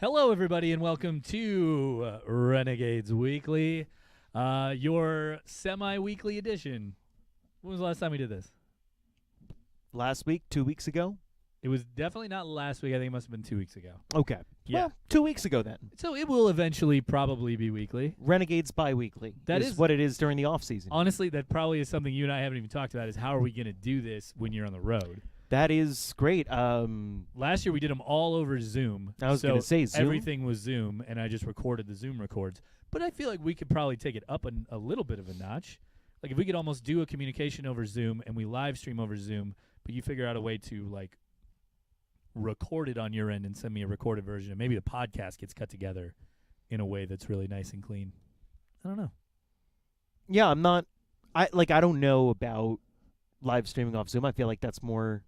Hello, everybody, and welcome to Renegades Weekly, your semi-weekly edition. When was the last time we did this? Last week, 2 weeks ago? It was definitely not last week. I think it must have been 2 weeks ago. Okay. Yeah. Well, 2 weeks ago then. So it will eventually probably be weekly. Renegades bi-weekly. That is is what it is during the off-season. Honestly, that probably is something you and I haven't even talked about, is how are we going to do this when you're on the road? That is great. Last year we did them all over Zoom. I was going to say Zoom. Everything was Zoom, and I just recorded the Zoom records. But I feel like we could probably take it up a little bit of a notch. Like if we could almost do a communication over Zoom and we live stream over Zoom, but you figure out a way to like record it on your end and send me a recorded version, and maybe the podcast gets cut together in a way that's really nice and clean. I don't know. Yeah, I don't know about live streaming off Zoom. I feel like that's more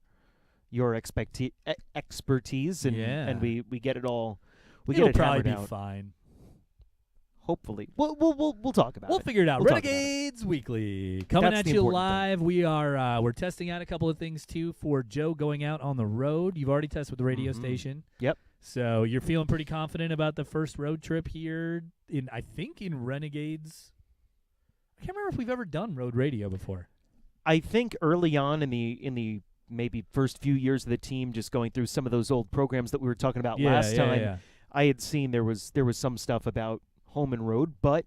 your expertise, and we get it all. It'll probably be fine. Hopefully, we'll talk about it. We'll figure it out. Renegades Weekly coming at you live. We are we're testing out a couple of things too for Joe going out on the road. You've already tested with the radio station. Yep. So you're feeling pretty confident about the first road trip here in Renegades. I can't remember if we've ever done road radio before. I think early on in the maybe first few years of the team, just going through some of those old programs that we were talking about last time, I had seen there was some stuff about home and road, but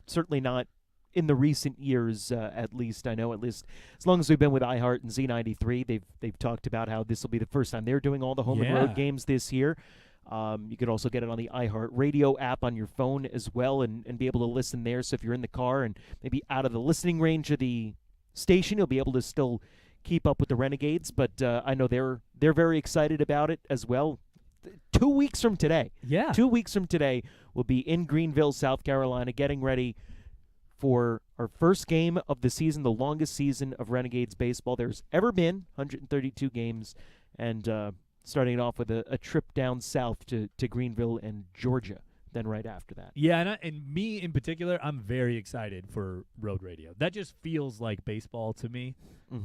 certainly not in the recent years. At least I know, at least as long as we've been with iHeart and Z93, they've talked about how this will be the first time they're doing all the home and road games this year. You could also get it on the iHeart Radio app on your phone as well, and be able to listen there. So if you're in the car and maybe out of the listening range of the station, you'll be able to still keep up with the Renegades. But I know they're very excited about it as well. 2 weeks from today. Yeah. 2 weeks from today, we'll be in Greenville, South Carolina, getting ready for our first game of the season, the longest season of Renegades baseball there's ever been, 132 games, and starting it off with a trip down south to Greenville and Georgia. Then right after that. Yeah, and me in particular, I'm very excited for road radio. That just feels like baseball to me.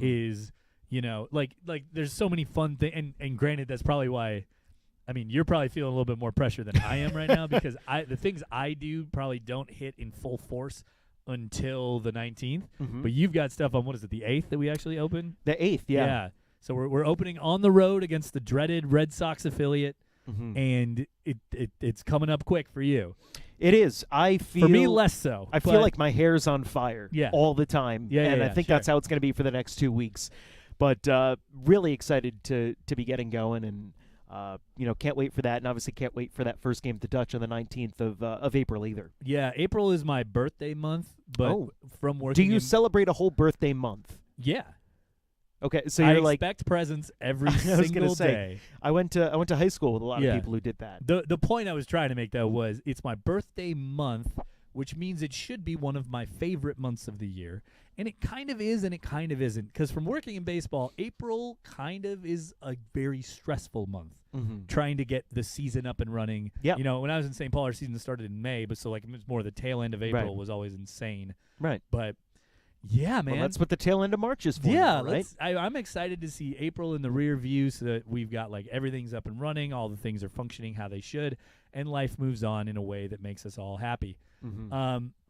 Is, like there's so many fun things, and granted, that's probably why. I mean, you're probably feeling a little bit more pressure than I am right now, because the things I do probably don't hit in full force until the 19th. But you've got stuff on, what is it, the 8th that we actually open? The 8th, yeah. Yeah. So we're opening on the road against the dreaded Red Sox affiliate. And it's coming up quick for you. It is. For me, less so. I feel like my hair's on fire all the time. And I think that's how it's going to be for the next 2 weeks. But really excited to be getting going, and can't wait for that. And obviously can't wait for that first game at the Dutch on the 19th of April either. Yeah, April is my birthday month. But from working, do you celebrate a whole birthday month? Yeah. Okay, so you're I expect presents every single day. I went to high school with a lot of people who did that. The point I was trying to make, though, was it's my birthday month, which means it should be one of my favorite months of the year. And it kind of is and it kind of isn't. Because from working in baseball, April kind of is a very stressful month. Trying to get the season up and running. Yeah. When I was in St. Paul, our season started in May, but so it was more the tail end of April was always insane. Right. But yeah, man. Well, that's what the tail end of March is for. Yeah, now, right? I'm excited to see April in the rear view, so that we've got everything's up and running, all the things are functioning how they should, and life moves on in a way that makes us all happy.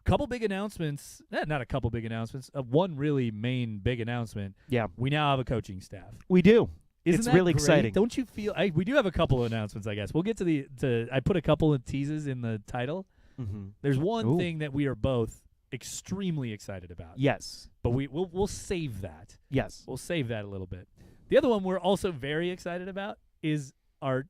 Couple big announcements. Not a couple big announcements. One really main big announcement. Yeah. We now have a coaching staff. We do. Isn't it's that really great? exciting. Don't you feel? We do have a couple of announcements, I guess. We'll get to I put a couple of teases in the title. There's one thing that we are both extremely excited about. Yes. But we'll save that. Yes. We'll save that a little bit. The other one we're also very excited about is our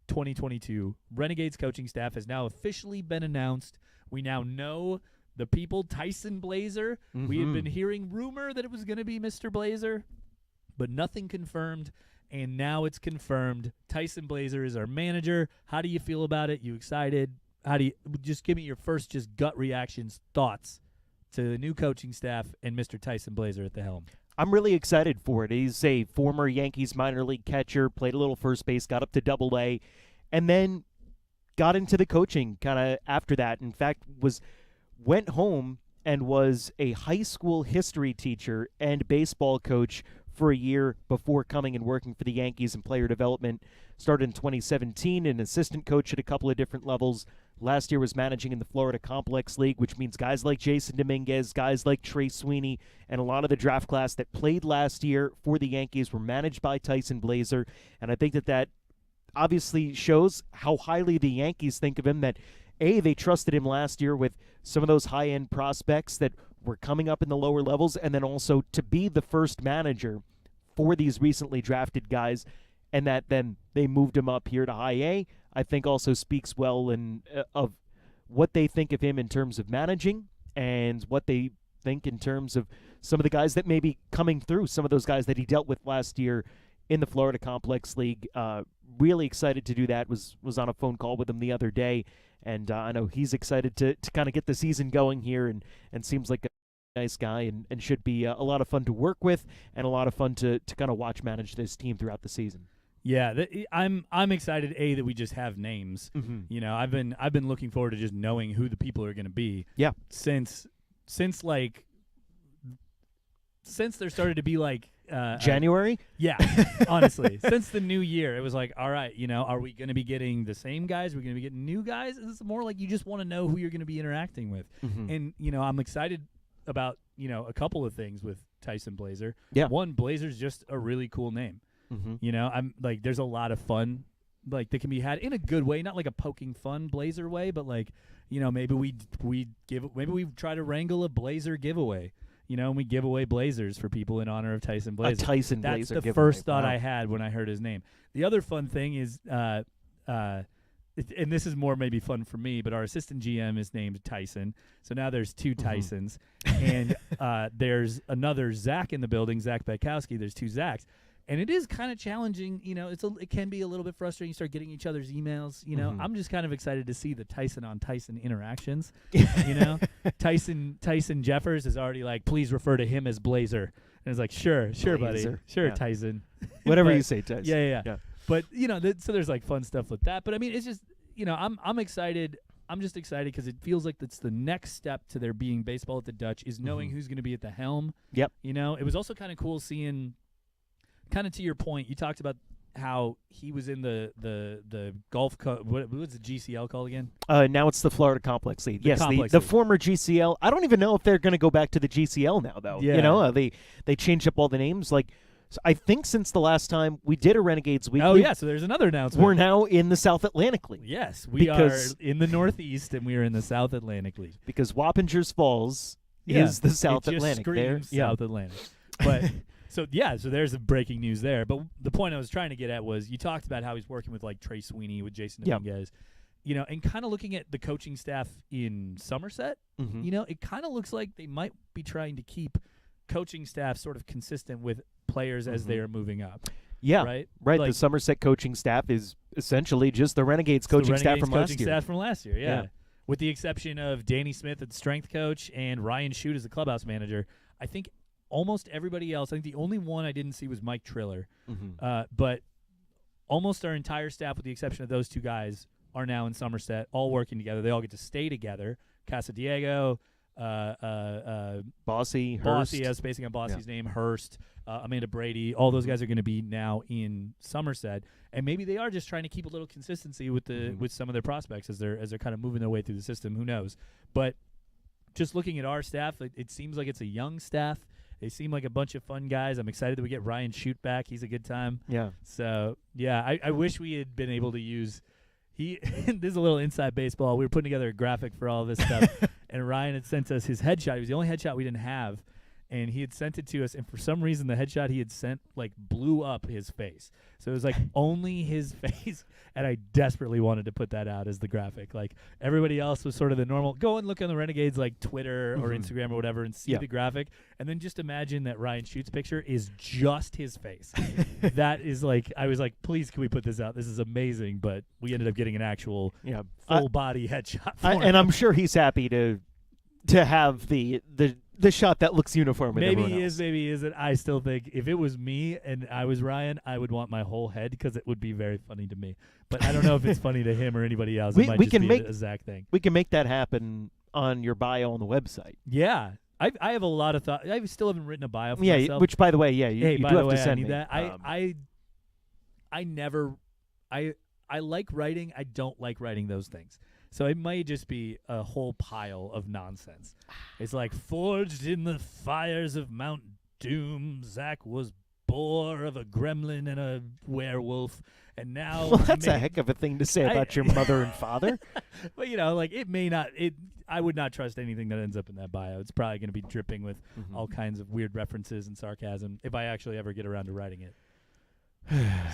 2022 Renegades coaching staff has now officially been announced. We now know the people. Tyson Blazer. We had been hearing rumor that it was going to be Mr. Blazer, but nothing confirmed, and now it's confirmed. Tyson Blazer is our manager. How do you feel about it? You excited? How do you just give me your first gut reactions, thoughts to the new coaching staff and Mr. Tyson Blazer at the helm? I'm really excited for it. He's a former Yankees minor league catcher, played a little first base, got up to Double-A, and then got into the coaching kind of after that. In fact, went home and was a high school history teacher and baseball coach for a year before coming and working for the Yankees in player development. started in 2017, an assistant coach at a couple of different levels. Last year was managing in the Florida Complex League, which means guys like Jason Dominguez, guys like Trey Sweeney, and a lot of the draft class that played last year for the Yankees were managed by Tyson Blazer. And I think that obviously shows how highly the Yankees think of him, that they trusted him last year with some of those high-end prospects that were coming up in the lower levels, and then also to be the first manager for these recently drafted guys, and that then they moved him up here to high A, I think also speaks well of what they think of him in terms of managing and what they think in terms of some of the guys that may be coming through, some of those guys that he dealt with last year in the Florida Complex League. Really excited to do that. Was on a phone call with him the other day, and I know he's excited to kind of get the season going here, and seems like a nice guy, and should be a lot of fun to work with and a lot of fun to kind of watch manage this team throughout the season. Yeah, I'm excited that we just have names. Mm-hmm. You know, I've been looking forward to just knowing who the people are going to be. Yeah. Since there started to be like January? Yeah, honestly. Since the new year, it was like, all right, you know, are we going to be getting the same guys? Are we going to be getting new guys? It's more like you just want to know who you're going to be interacting with. Mm-hmm. And, you know, I'm excited about, you know, a couple of things with Tyson Blazer. Yeah. One, Blazer's just a really cool name. Mm-hmm. You know, I'm like, there's a lot of fun like that can be had in a good way, not like a poking fun Blazer way, but like, you know, maybe we try to wrangle a Blazer giveaway. You know, and we give away Blazers for people in honor of Tyson Blazer. Blazer That's the giveaway. first thought Wow. I had when I heard his name. The other fun thing is, and this is more maybe fun for me, but our assistant GM is named Tyson. So now there's two Tysons. And there's another Zach in the building, Zach Betkowski. There's two Zachs. And it is kind of challenging, you know, it can be a little bit frustrating. You start getting each other's emails, you know. I'm just kind of excited to see the Tyson on Tyson interactions, you know. Tyson Jeffers is already like, please refer to him as Blazer. And it's like, sure, Blazer. buddy. Sure, Yeah. Tyson. Whatever But- you say, Tyson. Yeah. But, you know, so there's like fun stuff with that. But I mean, it's just, you know, I'm excited. I'm just excited because it feels like that's the next step to there being baseball at the Dutch is knowing who's going to be at the helm. Yep. You know, it was also kind of cool seeing, kind of to your point, you talked about how he was in the golf what was the GCL called again? Now it's the Florida Complex League. Yes, Complex the League. former GCL. I don't even know if they're going to go back to the GCL now, though. Yeah. You know, they changed up all the names. Like, so I think since the last time we did a Renegades Weekly. Oh yeah, so there's another announcement. We're now in the South Atlantic League. Yes, we Because- are in the Northeast and we are in the South Atlantic League. Because Wappingers Falls Yeah, is the South it just Atlantic. screams There, South Atlantic. But so there's the breaking news there. But the point I was trying to get at was you talked about how he's working with like Trey Sweeney, with Jason Yeah. Dominguez, you know, and kind of looking at the coaching staff in Somerset. Mhm. You know, it kind of looks like they might be trying to keep coaching staff sort of consistent with players as they are moving up. Yeah, Right. right. Like, The Somerset coaching staff is essentially just the Renegades it's the coaching staff Renegades from last coaching year. staff from last year. Yeah. Yeah. With the exception of Danny Smith as the strength coach and Ryan Shute as the clubhouse manager, I think almost everybody else. I think the only one I didn't see was Mike Triller. Mhm. But almost our entire staff, with the exception of those two guys, are now in Somerset, all working together. They all get to stay together. Casadiego, Bossy, Hurst. Bossy, as spacing on Bossy's name, Hurst, Amanda Brady, all those guys are going to be now in Somerset, and maybe they are just trying to keep a little consistency with the with some of their prospects as they're kind of moving their way through the system. Who knows? But just looking at our staff, it seems like it's a young staff. They seem like a bunch of fun guys. I'm excited that we get Ryan Shute back. He's a good time. Yeah. So yeah, I wish we had been able to use. This is a little inside baseball. We were putting together a graphic for all this stuff, and Ryan had sent us his headshot. It was the only headshot we didn't have, and he had sent it to us. And for some reason, the headshot he had sent like blew up his face. So it was like only his face, and I desperately wanted to put that out as the graphic. Like everybody else was sort of the normal. Go and look on the Renegades like Twitter or Instagram or whatever, and see the graphic, and then just imagine that Ryan Schute's picture is just his face. That is like, I was like, please, can we put this out? This is amazing. But we ended up getting an actual full body headshot. And I'm sure he's happy to have the shot that looks uniform. With Maybe everyone he else. is, maybe he isn't. I still think if it was me and I was Ryan, I would want my whole head because it would be very funny to me. But I don't know if it's funny to him or anybody else. It might we just can be make a Zach thing. We can make that happen on your bio on the website. Yeah. I have a lot of thought. I still haven't written a bio for myself. Which by the way, you Hey, do by have the way, to send I need me. that. I never I like writing. I don't like writing those things. So it might just be a whole pile of nonsense. It's like, forged in the fires of Mount Doom, Zach was bore of a gremlin and a werewolf, and now Well, that's a heck of a thing to say about your mother and father. But like it may not. I would not trust anything that ends up in that bio. It's probably going to be dripping with all kinds of weird references and sarcasm if I actually ever get around to writing it.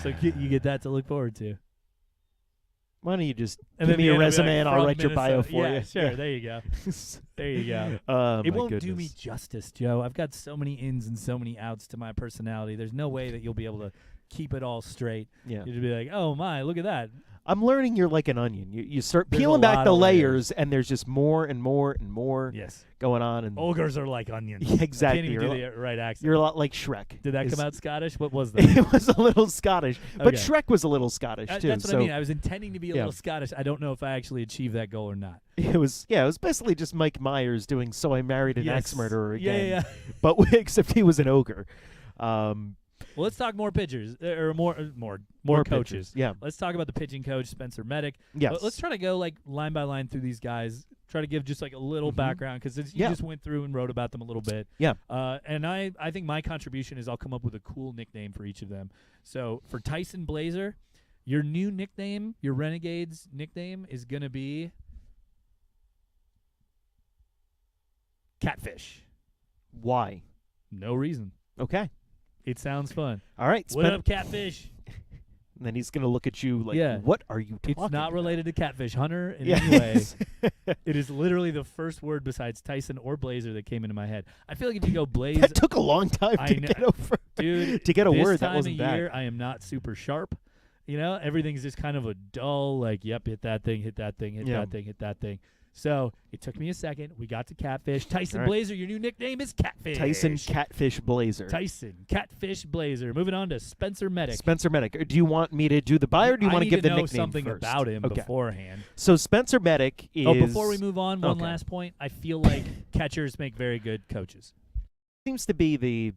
So you get that to look forward to. Why don't you just give me a resume and I'll write your bio for you? Sure. Yeah. There you go. There you go. It won't do me justice, Joe. I've got so many ins and so many outs to my personality. There's no way that you'll be able to keep it all straight. Yeah. You'll be like, oh my, look at that. I'm learning you're like an onion. You start peeling back the layers, and there's just more and more and more going on. And ogres are like onions. Yeah, exactly. I can't even do the right accent. You're a lot like Shrek. Did that come out Scottish? What was that? It was a little Scottish. But Shrek was a little Scottish, too. That's what I mean. I was intending to be a little Scottish. I don't know if I actually achieved that goal or not. It was basically just Mike Myers doing So I Married an Axe Murderer again. Yeah. But except he was an ogre. Well, let's talk more pitchers or more coaches. Pitchers. Yeah. Let's talk about the pitching coach, Spencer Medic. Yes. Let's try to go like line by line through these guys. Try to give just like a little background because you just went through and wrote about them a little bit. Yeah. And I think my contribution is I'll come up with a cool nickname for each of them. So for Tyson Blazer, your new nickname, your Renegades nickname is going to be Catfish. Why? No reason. Okay. It sounds fun. All right. What up, Catfish? And then he's going to look at you like, what are you talking about? It's not related to Catfish Hunter in any way. It is literally the first word besides Tyson or Blazer that came into my head. I feel like if you go Blaze... That took a long time to get over. Dude, to get a word that wasn't this time of year, I am not super sharp. Everything's just kind of a dull, like, yep, hit that thing, hit that thing, hit that thing, hit that thing. So it took me a second. We got to Catfish. Tyson Blazer, your new nickname is Catfish. Tyson Catfish Blazer. Tyson Catfish Blazer. Moving on to Spencer Medic. Spencer Medic. Do you want me to do the bio or do you want to give the nickname something first? About him beforehand. So Spencer Medic is... Oh, before we move on, one last point. I feel like catchers make very good coaches. Seems to be the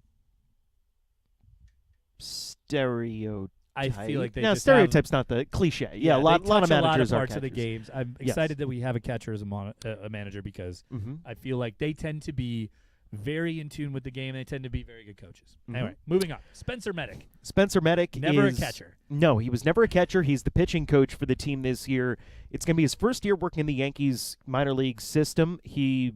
stereotype. I feel like they stereotype's not the cliche. Yeah, a lot of managers a lot of are parts of the games. I'm excited that we have a catcher as a manager because I feel like they tend to be very in tune with the game. They tend to be very good coaches. Anyway, moving on. Spencer Medic. Spencer Medic never a catcher. No, he was never a catcher. He's the pitching coach for the team this year. It's going to be his first year working in the Yankees minor league system. He,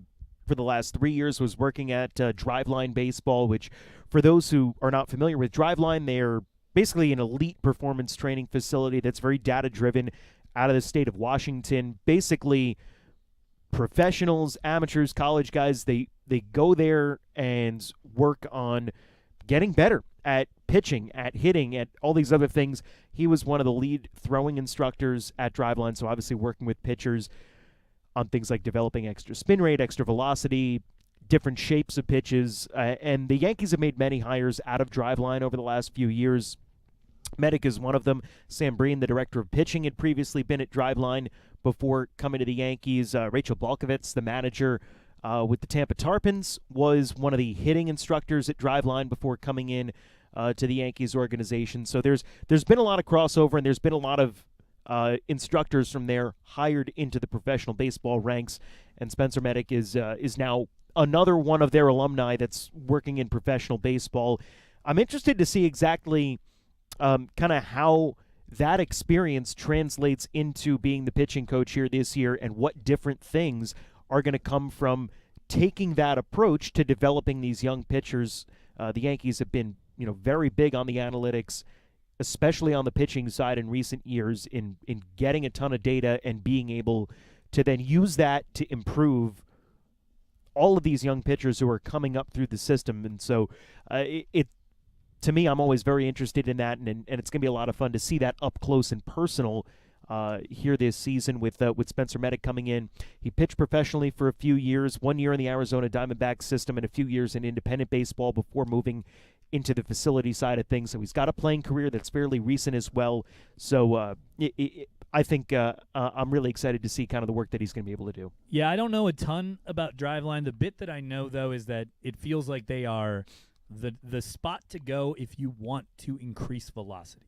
for the last 3 years, was working at Driveline Baseball, which, for those who are not familiar with Driveline, they're basically an elite performance training facility that's very data-driven out of the state of Washington. Basically, professionals, amateurs, college guys, they go there and work on getting better at pitching, at hitting, at all these other things. He was one of the lead throwing instructors at Driveline, so obviously working with pitchers on things like developing extra spin rate, extra velocity, different shapes of pitches. And the Yankees have made many hires out of Driveline over the last few years. Medic is one of them. Sam Breen, the director of pitching, had previously been at Driveline before coming to the Yankees. Rachel Balkovitz, the manager with the Tampa Tarpons, was one of the hitting instructors at Driveline before coming in to the Yankees organization. So there's been a lot of crossover, and there's been a lot of instructors from there hired into the professional baseball ranks. And Spencer Medic is now another one of their alumni that's working in professional baseball. I'm interested to see exactly kind of how that experience translates into being the pitching coach here this year and what different things are going to come from taking that approach to developing these young pitchers. The Yankees have been, very big on the analytics, especially on the pitching side in recent years in getting a ton of data and being able to then use that to improve all of these young pitchers who are coming up through the system. And so to me, I'm always very interested in that, and it's going to be a lot of fun to see that up close and personal here this season with Spencer Medic coming in. He pitched professionally for a few years, 1 year in the Arizona Diamondbacks system and a few years in independent baseball before moving into the facility side of things. So he's got a playing career that's fairly recent as well. So I think I'm really excited to see kind of the work that he's going to be able to do. Yeah, I don't know a ton about Driveline. The bit that I know, though, is that it feels like they are the spot to go if you want to increase velocity.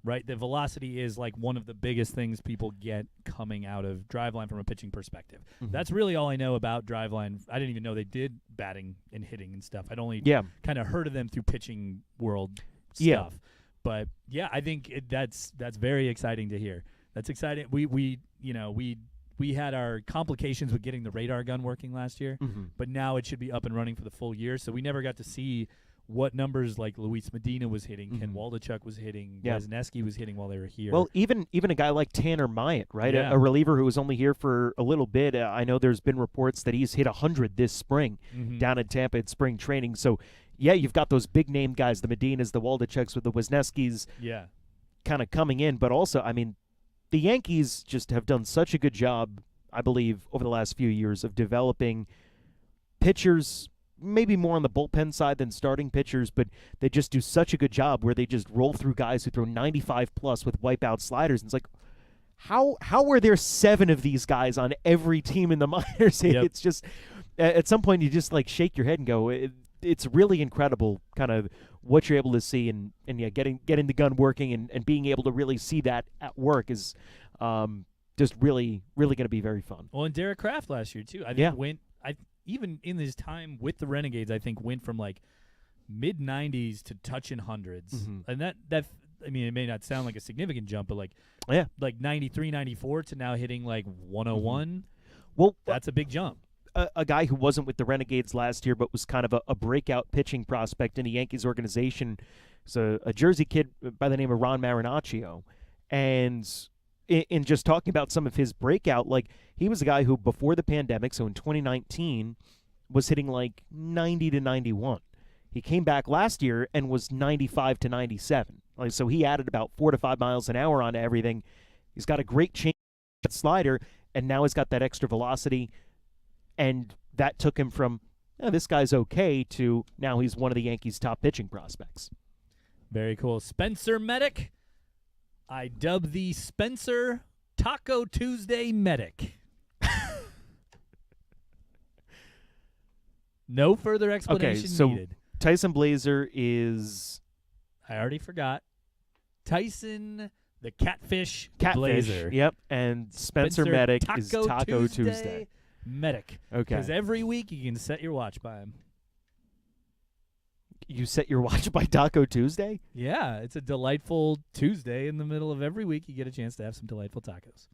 right? The velocity is like one of the biggest things people get coming out of Driveline from a pitching perspective. That's really all I know about Driveline. I didn't even know they did batting and hitting and stuff. I'd only kind of heard of them through pitching world stuff. But yeah, I think that's very exciting to hear. That's exciting. We had our complications with getting the radar gun working last year, but now it should be up and running for the full year. So we never got to see what numbers like Luis Medina was hitting, Ken Waldachuk was hitting, Wisniewski was hitting while they were here. Well, even a guy like Tanner Myatt, right? A reliever who was only here for a little bit. I know there's been reports that he's hit 100 this spring down in Tampa at spring training. So, yeah, you've got those big-name guys, the Medinas, the Waldichuks with the Wisniewskis kind of coming in. But also, I mean, the Yankees just have done such a good job, I believe, over the last few years of developing pitchers, maybe more on the bullpen side than starting pitchers, but they just do such a good job where they just roll through guys who throw 95-plus with wipeout sliders. And it's like, how are there 7 of these guys on every team in the minors? It's just, at some point, you just, like, shake your head and go, it's really incredible kind of what you're able to see, and getting the gun working and being able to really see that at work is just really, really going to be very fun. Well, and Derek Kraft last year, too. I think even in his time with the Renegades, I think went from like mid-90s to touching hundreds. And that I mean, it may not sound like a significant jump, but like 93, 94 to now hitting like 101. Well, that's a big jump. A guy who wasn't with the Renegades last year but was kind of a breakout pitching prospect in the Yankees organization. So a Jersey kid by the name of Ron Marinaccio. And in just talking about some of his breakout, like he was a guy who before the pandemic, so in 2019, was hitting like 90 to 91. He came back last year and was 95 to 97. Like, so he added about 4 to 5 miles an hour onto everything. He's got a great change slider, and now he's got that extra velocity. And that took him from, this guy's okay, to now he's one of the Yankees' top pitching prospects. Very cool. Spencer Medic. I dub the Spencer Taco Tuesday Medic. No further explanation needed. Tyson Blazer is... I already forgot. Tyson the Catfish Blazer. Yep, and Spencer Medic is Taco Tuesday. Medic. Okay. Because every week you can set your watch by him. You set your watch by Taco Tuesday? Yeah, it's a delightful Tuesday in the middle of every week. You get a chance to have some delightful tacos.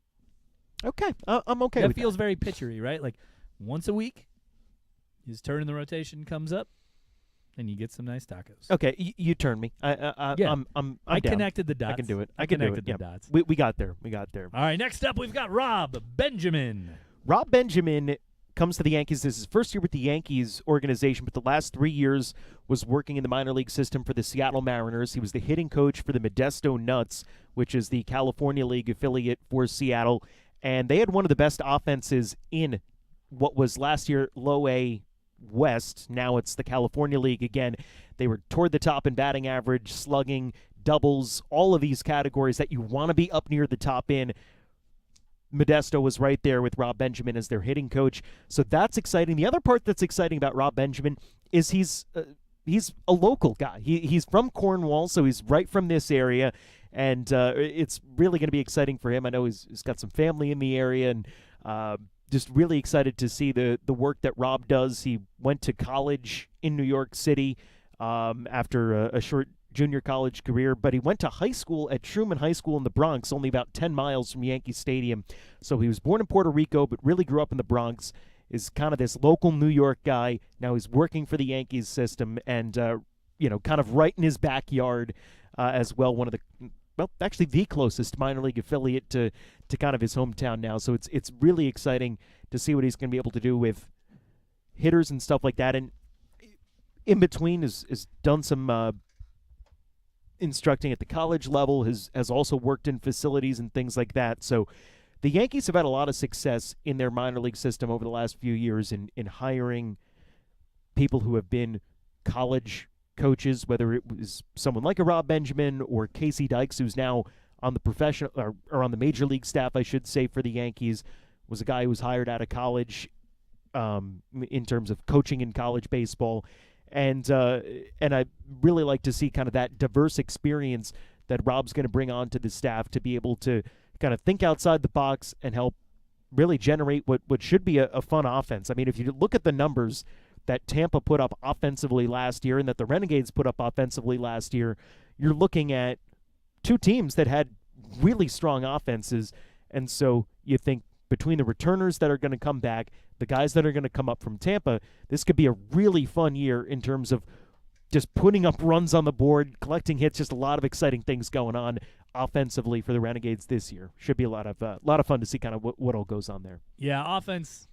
Okay, I'm okay with that. That feels very pitchery, right? Like once a week, his turn in the rotation comes up, and you get some nice tacos. Okay, you turn me. I'm down. Connected the dots. I can do it. I connected the dots. We got there. All right, next up we've got Rob Benjamin. Rob Benjamin comes to the Yankees. This is his first year with the Yankees organization, but the last 3 years was working in the minor league system for the Seattle Mariners. He was the hitting coach for the Modesto Nuts, which is the California League affiliate for Seattle. And they had one of the best offenses in what was last year Low A West. Now it's the California League again. They were toward the top in batting average, slugging, doubles, all of these categories that you want to be up near the top in. Modesto was right there with Rob Benjamin as their hitting coach. So that's exciting. The other part that's exciting about Rob Benjamin is he's a local guy. He's from Cornwall, so he's right from this area, and it's really going to be exciting for him. I know he's got some family in the area, and just really excited to see the work that Rob does. He went to college in New York City after a short junior college career, but he went to high school at Truman High School in the Bronx, only about 10 miles from Yankee Stadium. So he was born in Puerto Rico, but really grew up in the Bronx, is kind of this local New York guy. Now he's working for the Yankees system and, kind of right in his backyard as well, one of actually the closest minor league affiliate to kind of his hometown now. So it's really exciting to see what he's going to be able to do with hitters and stuff like that. And in between has done some instructing at the college level, has also worked in facilities and things like that. So the Yankees have had a lot of success in their minor league system over the last few years in hiring people who have been college coaches, whether it was someone like a Rob Benjamin or Casey Dykes, who's now on the professional or on the major league staff, I should say, for the Yankees, was a guy who was hired out of college in terms of coaching in college baseball. And I really like to see kind of that diverse experience that Rob's going to bring onto the staff to be able to kind of think outside the box and help really generate what should be a fun offense. I mean, if you look at the numbers that Tampa put up offensively last year and that the Renegades put up offensively last year, you're looking at two teams that had really strong offenses. And so you think between the returners that are going to come back, the guys that are going to come up from Tampa, this could be a really fun year in terms of just putting up runs on the board, collecting hits, just a lot of exciting things going on offensively for the Renegades this year. Should be a lot of fun to see kind of what all goes on there. Yeah, offense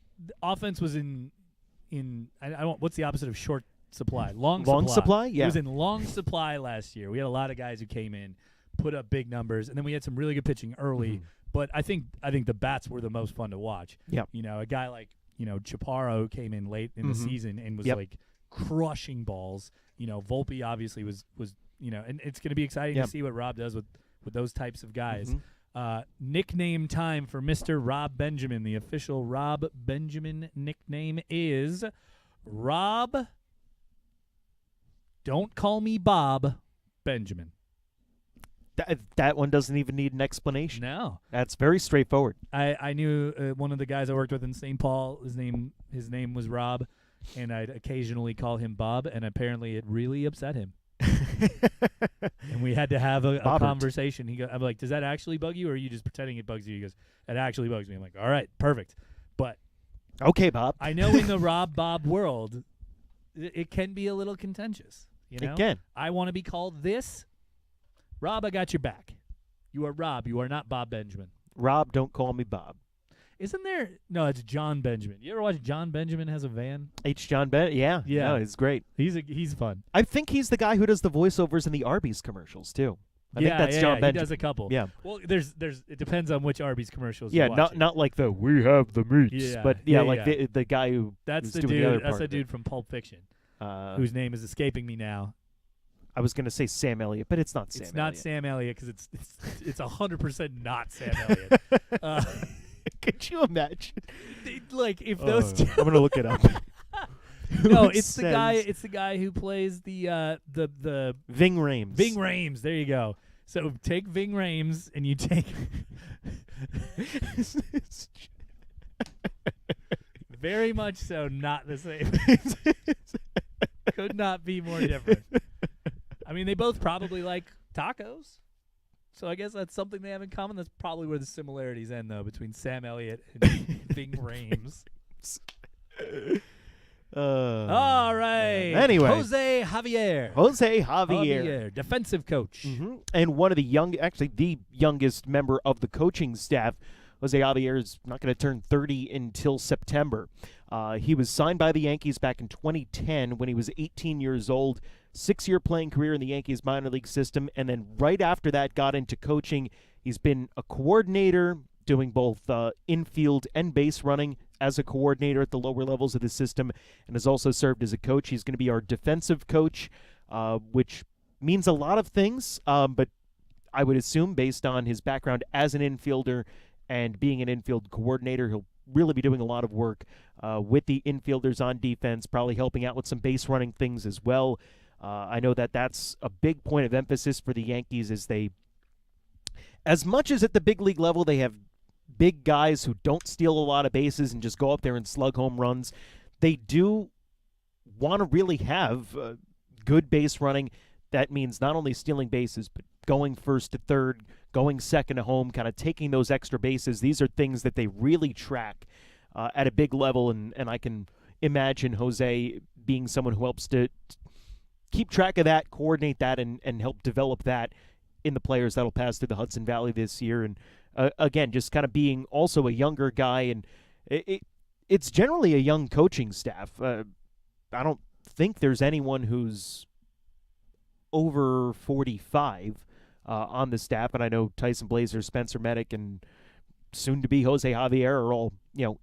was in I don't, what's the opposite of short supply? Long supply. Yeah, it was in long supply last year. We had a lot of guys who came in, put up big numbers, and then we had some really good pitching early. Mm-hmm. But I think the bats were the most fun to watch. Yeah, a guy like Chaparro came in late in the season and was like crushing balls. Volpe obviously was and it's going to be exciting to see what Rob does with those types of guys. Mm-hmm. Nickname time for Mr. Rob Benjamin. The official Rob Benjamin nickname is Rob. Don't call me Bob Benjamin. That one doesn't even need an explanation. No, that's very straightforward. I knew one of the guys I worked with in St. Paul. His name was Rob, and I'd occasionally call him Bob, and apparently it really upset him. And we had to have a conversation. I'm like, does that actually bug you, or are you just pretending it bugs you? He goes, it actually bugs me. I'm like, all right, perfect. But okay, Bob. I know in the Rob Bob world, it can be a little contentious. It can. I want to be called this. Rob, I got your back. You are Rob. You are not Bob Benjamin. Rob, don't call me Bob. Isn't there? No, it's John Benjamin. You ever watch John Benjamin Has a Van? John Ben? Yeah. No, it's great. He's fun. I think he's the guy who does the voiceovers in the Arby's commercials too. I think that's John Benjamin. He does a couple. Yeah. Well, it depends on which Arby's commercials. Yeah, you're watching. not like the we have the meats, but the guy who that's the dude. The other that's part the dude from Pulp Fiction, whose name is escaping me now. I was going to say Sam Elliott, but it's not Sam Elliott. It's not Sam Elliott because it's 100% not Sam Elliott. Could you imagine? Like if those two I'm going to look it up. No, it's the guy. It's the guy who plays the Ving Rhames. Ving Rhames. There you go. So take Ving Rhames and you take very much so not the same. Could not be more different. I mean, they both probably like tacos. So I guess that's something they have in common. That's probably where the similarities end, though, between Sam Elliott and Ving Rhames. All right. Anyway. Jose Javier. Defensive coach. Mm-hmm. And one of the youngest member of the coaching staff. Jose Javier is not going to turn 30 until September. He was signed by the Yankees back in 2010 when he was 18 years old. 6-year playing career in the Yankees minor league system, and then right after that got into coaching. He's been a coordinator, doing both infield and base running as a coordinator at the lower levels of the system, and has also served as a coach. He's going to be our defensive coach, which means a lot of things, but I would assume based on his background as an infielder and being an infield coordinator, he'll really be doing a lot of work with the infielders on defense, probably helping out with some base running things as well. I know that's a big point of emphasis for the Yankees as much as at the big league level they have big guys who don't steal a lot of bases and just go up there and slug home runs, they do want to really have good base running. That means not only stealing bases, but going first to third, going second to home, kind of taking those extra bases. These are things that they really track at a big level, and I can imagine Jose being someone who helps to keep track of that, coordinate that, and help develop that in the players that'll pass through the Hudson Valley this year. And again, just kind of being also a younger guy, and it's generally a young coaching staff. I don't think there's anyone who's over 45 on the staff, and I know Tyson Blazer, Spencer Medic, and soon to be Jose Javier are all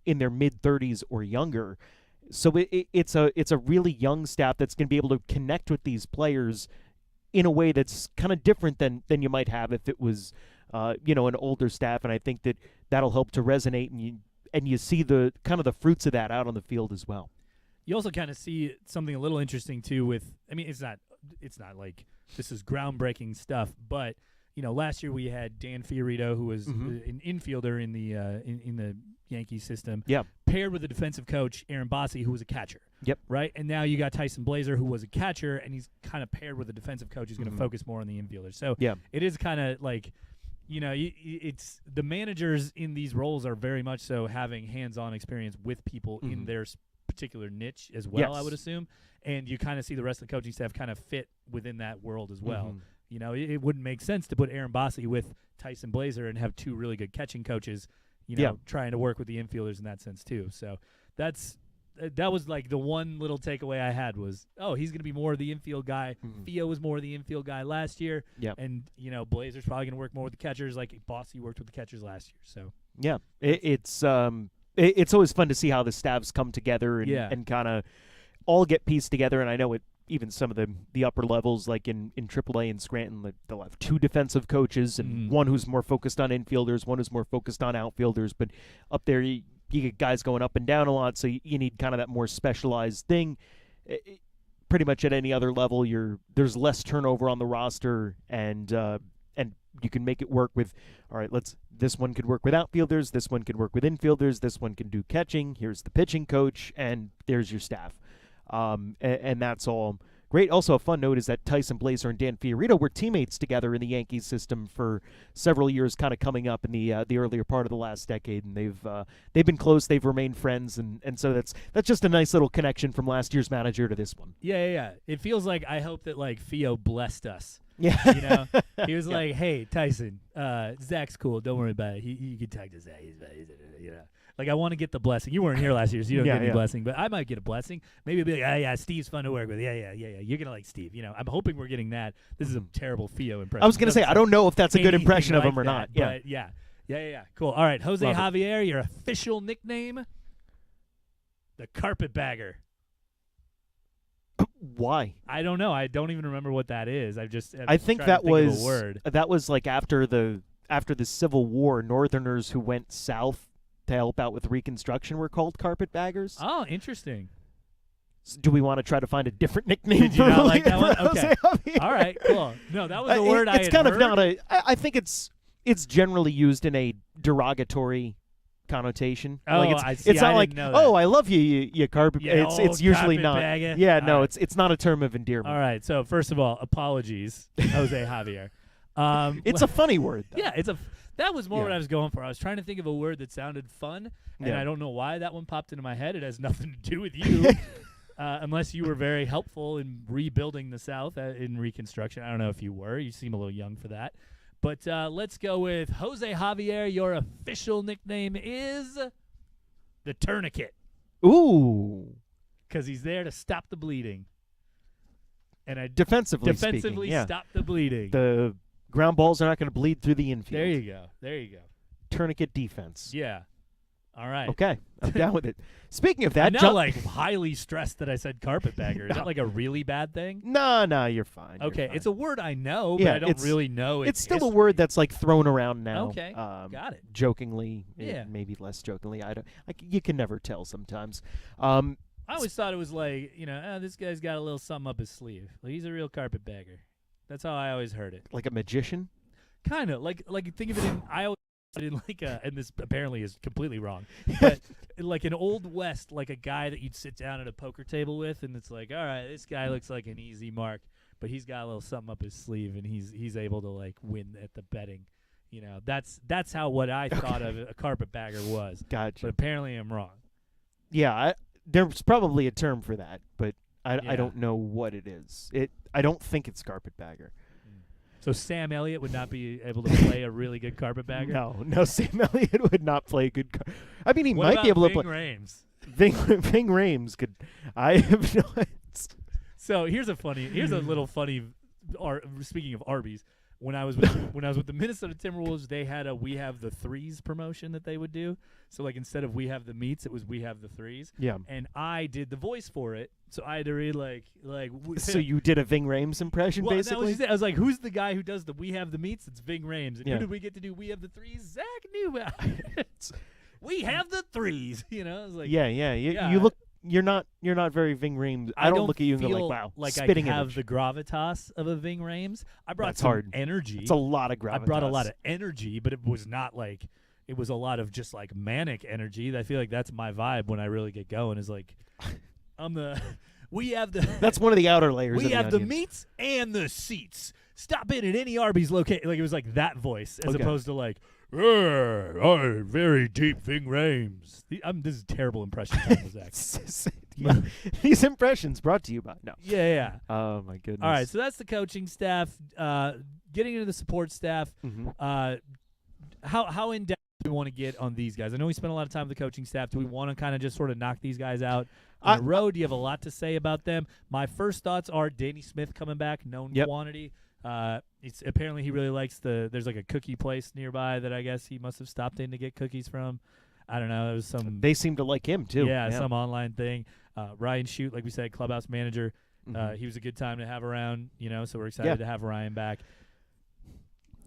in their mid-30s or younger. So it's a really young staff that's going to be able to connect with these players in a way that's kind of different than you might have if it was an older staff, and I think that'll help to resonate, and you see the kind of the fruits of that out on the field as well. You also kind of see something a little interesting too it's not like this is groundbreaking stuff, but last year we had Dan Fiorito, who was an infielder in the Yankee system, paired with a defensive coach, Aaron Bossy, who was a catcher. Yep. Right? And now you got Tyson Blazer, who was a catcher, and he's kind of paired with a defensive coach who's going to focus more on the infielders. So it is kind of like, it's the managers in these roles are very much so having hands-on experience with people in their particular niche as well, I would assume. And you kind of see the rest of the coaching staff kind of fit within that world as well. It wouldn't make sense to put Aaron Bossy with Tyson Blazer and have two really good catching coaches, trying to work with the infielders in that sense too. So that was like the one little takeaway I had was, he's going to be more of the infield guy. Theo was more of the infield guy last year. And, Blazer's probably going to work more with the catchers like Bossy worked with the catchers last year. So it's always fun to see how the staffs come together and kind of all get pieced together. And I know even some of the upper levels, like in AAA and Scranton, they'll have two defensive coaches and one who's more focused on infielders, one who's more focused on outfielders. But up there, you get guys going up and down a lot, so you need kind of that more specialized thing. Pretty much at any other level, there's less turnover on the roster, and you can make it work with, all right, this one could work with outfielders, this one could work with infielders, this one can do catching, here's the pitching coach, and there's your staff. And that's all great. Also, a fun note is that Tyson Blazer and Dan Fiorito were teammates together in the Yankees system for several years, kind of coming up in the earlier part of the last decade, and they've been close. They've remained friends, and so that's just a nice little connection from last year's manager to this one. Yeah. It feels like I hope that like Theo blessed us. Yeah, he was like, "Hey, Tyson, Zach's cool. Don't worry about it. You can talk to Zach. He's Like, I want to get the blessing. You weren't here last year, so you don't get any blessing. But I might get a blessing. Maybe it'll be like, Steve's fun to work with. Yeah. You're going to like Steve. I'm hoping we're getting that. This is a terrible Theo impression. I was going to say, I don't know if that's a good impression of him or not. But yeah. Cool. All right, Jose Javier, your official nickname, the Carpetbagger. Why? I don't know. I don't even remember what that is. I think that was like after the Civil War, Northerners who went south to help out with Reconstruction were called carpetbaggers. Oh, interesting. So do we want to try to find a different nickname? Did you not like that one? Okay. All right, cool. No, that was a word I had kind heard. of not a. I think it's generally used in a derogatory connotation. Oh, like I see. It's not like, know I love you carpet. Yeah, it's usually not. Carpetbagger. Yeah, no, right. it's not a term of endearment. All right. So first of all, apologies, Jose Javier. It's a funny word, though. Yeah, that was more what I was going for. I was trying to think of a word that sounded fun, and I don't know why that one popped into my head. It has nothing to do with you, unless you were very helpful in rebuilding the South in Reconstruction. I don't know if you were. You seem a little young for that. But let's go with Jose Javier. Your official nickname is the Tourniquet. Ooh. Because he's there to stop the bleeding. And defensively speaking, stop the bleeding. The ground balls are not going to bleed through the infield. There you go. Tourniquet defense. Yeah. All right. Okay. I'm down with it. Speaking of that, I'm now like highly stressed that I said carpetbagger. Is that like a really bad thing? No, you're fine. Okay. You're fine. It's a word I know, but I don't really know it's still a word that's like thrown around now. Okay. Got it. Jokingly, maybe less jokingly. You can never tell sometimes. I always thought it was like, this guy's got a little something up his sleeve. Like, he's a real carpetbagger. That's how I always heard it. Like a magician? Kind of. Like think of it in like and this apparently is completely wrong, but like an Old West, like a guy that you'd sit down at a poker table with, and it's like, all right, this guy looks like an easy mark, but he's got a little something up his sleeve, and he's able to like win at the betting. That's how what I thought of a carpetbagger was. Gotcha. But apparently I'm wrong. Yeah, there's probably a term for that, but I don't know what it is. I don't think it's carpetbagger. So Sam Elliott would not be able to play a really good carpetbagger? No, Sam Elliott would not play a good I mean, he might be able to play. Rames? Ving Rhames could. I have no idea. So here's a little funny. Speaking of Arby's, when I was with the Minnesota Timberwolves, they had a "We Have the Threes" promotion that they would do. So like instead of "We Have the Meats," it was "We Have the Threes." Yeah. And I did the voice for it, so I had to read like. So you did a Ving Rhames impression, basically. I was like, "Who's the guy who does the We Have the Meats?" It's Ving Rhames. And who did we get to do "We Have the Threes"? Zach Newman. We have the threes. I was like, yeah. you're not very Ving Rhames. I don't look at you and go like, wow, like spitting I have image. the gravitas of a Ving Rhames. I brought That's some hard. energy. It's a lot of gravitas. I brought a lot of energy, but it was not like it was a lot of just like manic energy. I feel like that's my vibe when I really get going. Is like we have the that's one of the outer layers. We of the have the onion. meats and the seats. Stop in at any Arby's location. Like it was like that voice as opposed to like. Very deep Ving Rhames. This is a terrible impression time, Zach. Yeah. These impressions brought to you by Yeah. Oh my goodness. All right, so that's the coaching staff. Getting into the support staff. Mm-hmm. How in depth do we want to get on these guys? I know we spent a lot of time with the coaching staff. Do we want to kind of just sort of knock these guys out on the road? Do you have a lot to say about them? My first thoughts are Danny Smith coming back, known quantity. It's apparently he really likes there's like a cookie place nearby that I guess he must have stopped in to get cookies from. I don't know. It was some. They seem to like him too. Yeah, some online thing. Ryan Shute, like we said, clubhouse manager. Mm-hmm. He was a good time to have around. So we're excited to have Ryan back.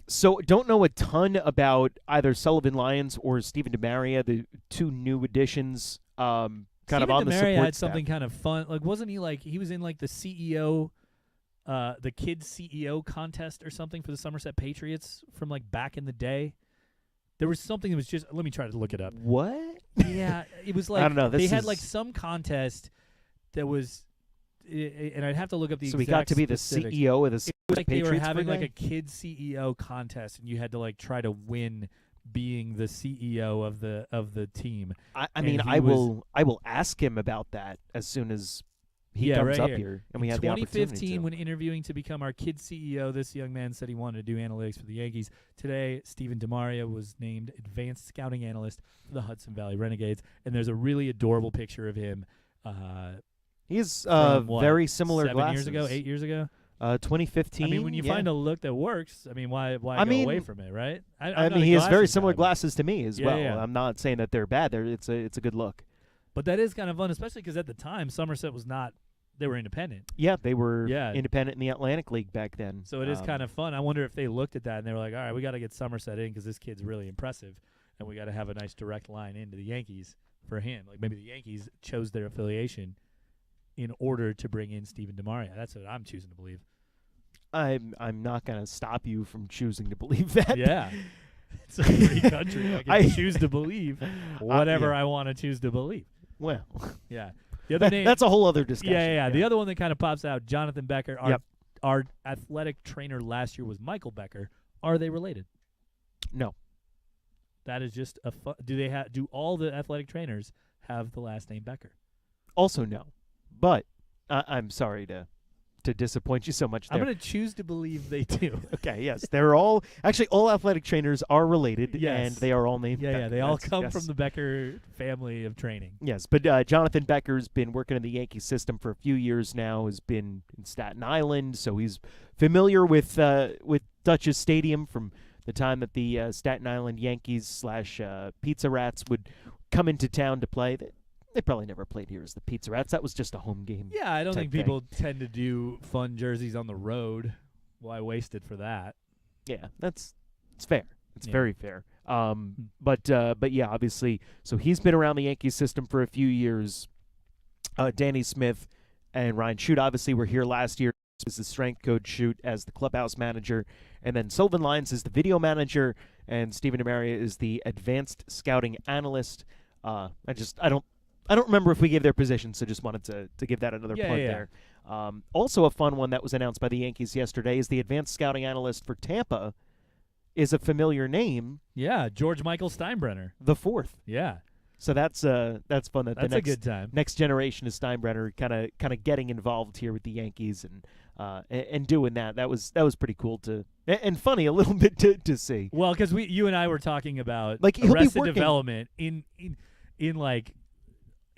So don't know a ton about either Sullivan Lyons or Stephen DeMaria, the two new additions. Kind of on the support DeMaria had staff. something kind of fun. Like wasn't he like he was in like the CEO. The kids CEO contest or something for the Somerset Patriots from like back in the day. There was something that was just. Let me try to look it up. What? Yeah, it was like I don't know. They had like some contest that was, and I'd have to look up the. So exact he got to be the specifics. CEO of the It was like Patriots they were having for a like day? a kids CEO contest, and you had to like try to win being the CEO of the team. I mean, I will ask him about that as soon as he comes right up here. here, and we In have the opportunity 2015, to. when interviewing to become our kid CEO, this young man said he wanted to do analytics for the Yankees. Today, Stephen DeMaria was named Advanced Scouting Analyst for the Hudson Valley Renegades, and there's a really adorable picture of him. He's from what, very similar 7 glasses. years ago, 8 years ago. 2015. I mean, when you find a look that works, I mean, why go away from it, right? I mean, he has very similar glasses to me as well. Yeah. I'm not saying that they're bad. It's a good look. But that is kind of fun, especially because at the time, Somerset was not. They were independent. Yeah, they were independent in the Atlantic League back then. So it is kind of fun. I wonder if they looked at that and they were like, all right, we got to get Somerset in because this kid's really impressive, and we got to have a nice direct line into the Yankees for him. Like maybe the Yankees chose their affiliation in order to bring in Stephen DeMaria. That's what I'm choosing to believe. I'm not going to stop you from choosing to believe that. Yeah. It's a free country. I can choose to believe whatever I want to choose to believe. Well, yeah. The other name, that's a whole other discussion. Yeah. The other one that kind of pops out, Jonathan Becker. Our athletic trainer last year was Michael Becker. Are they related? No. That is just a do all the athletic trainers have the last name Becker? Also no. But I'm sorry to disappoint you so much there. I'm going to choose to believe they do. Okay, yes. They're all athletic trainers are related, yes. and they are all named Becker. Yeah, they all come from the Becker family of training. Yes, but Jonathan Becker's been working in the Yankee system for a few years now, has been in Staten Island, so he's familiar with Dutchess Stadium from the time that the Staten Island Yankees / Pizza Rats would come into town to play. They probably never played here as the Pizza Rats. That was just a home game. Yeah, I don't think people tend to do fun jerseys on the road. Why waste it for that? Yeah, it's fair. It's very fair. But yeah, obviously, so he's been around the Yankee system for a few years. Danny Smith and Ryan Shute obviously were here last year as the strength coach, Shute as the clubhouse manager, and then Sullivan Lyons is the video manager, and Stephen DeMaria is the advanced scouting analyst. I don't remember if we gave their position, so just wanted to give that another plug there. Also a fun one that was announced by the Yankees yesterday is the advanced scouting analyst for Tampa is a familiar name. Yeah, George Michael Steinbrenner. The fourth. Yeah. So that's fun. That's a good time. Next generation of Steinbrenner kind of getting involved here with the Yankees and doing that. That was pretty cool and funny a little bit to see. Well, because you and I were talking about like Arrested Development in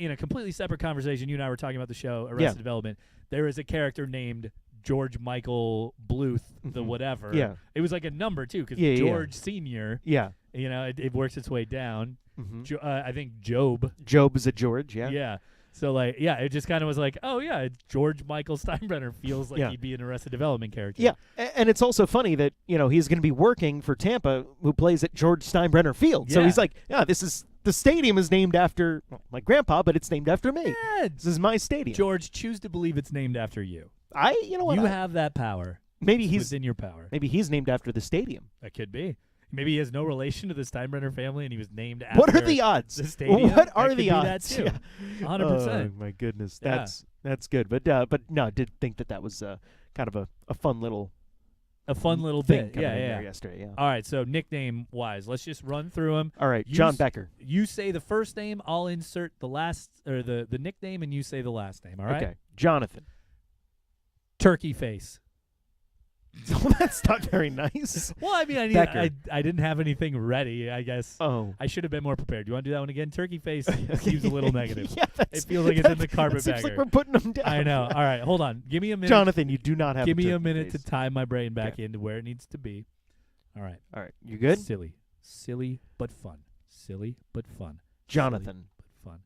a completely separate conversation. You and I were talking about the show Arrested Development. There is a character named George Michael Bluth, the whatever. Yeah. It was like a number too, because George Senior. Yeah. It works its way down. Mm-hmm. I think Job. Job is a George. Yeah. Yeah. So it just kind of was like, oh yeah, George Michael Steinbrenner feels like he'd be an Arrested Development character. Yeah, and it's also funny that he's going to be working for Tampa, who plays at George Steinbrenner Field. Yeah. So he's like, this is the stadium is named after my grandpa, but it's named after me. Yeah. This is my stadium. George, choose to believe it's named after you. You know what? You have that power. Maybe It's he's within your power. Maybe he's named after the stadium. That could be. Maybe he has no relation to the Steinbrenner family, and he was named after. What are the odds? The stadium. What are That the could odds? Be that too. 100%. Oh my goodness, Yeah. that's good. But no, I did think that was kind of a fun little thing thing bit. coming in Yeah. there yesterday. Yeah. All right. So nickname wise, let's just run through them. All right, John Becker. You say the first name. I'll insert the last or the nickname, and you say the last name. All right. Okay, Jonathan. Turkey face. Oh, that's not very nice. Well, I mean, Becker. I didn't have anything ready. I guess Oh. I should have been more prepared. You want to do that one again? Turkey face seems a little negative. Yeah, It feels like it's in the carpetbagger. Seems like we're putting them down. I know. All right, hold on. Give me a minute. Jonathan, you do not have. Give me a turkey minute face. to time my brain back into where it needs to be. All right. All right, you good? Silly but fun. Silly but fun. Jonathan. Silly but fun.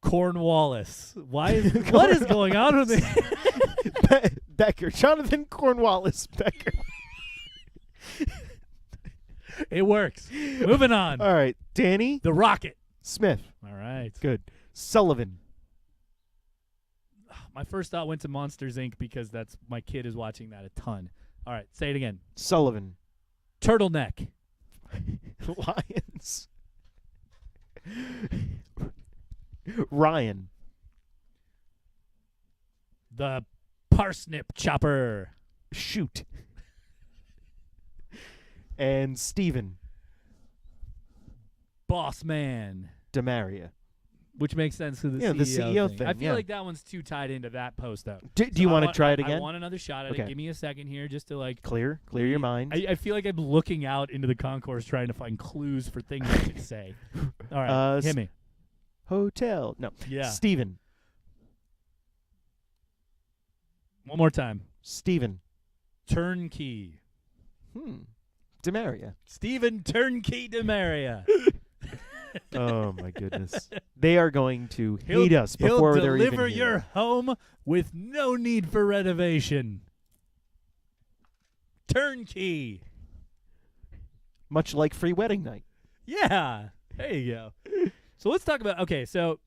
Cornwallis. Why? What is going on with me? Becker. Jonathan Cornwallis Becker. It works. Moving on. All right, Danny The Rocket. Smith. All right. Good. Sullivan. My first thought went to Monsters Inc. because that's my kid is watching that a ton. All right, say it again. Sullivan. Turtleneck. Lions. Ryan. The Parsnip Chopper. Shoot. And Steven. Boss Man. Demaria. Which makes sense to the Yeah, CEO the CEO thing, I feel yeah. like that one's too tied into that post, though. Do you want to try it again? I want another shot at Okay. it. Give me a second here just to, like... Clear your mind. I feel like I'm looking out into the concourse trying to find clues for things I should say. All right, hit me. Hotel. No. Yeah. Steven. One more time. Steven. Turnkey. Demaria. Steven Turnkey DeMaria. Oh, my goodness. They are going to hate us before they're even He'll deliver here. your home with no need for renovation. Turnkey. Much like free wedding night. Yeah. There you go. So let's talk about, okay, so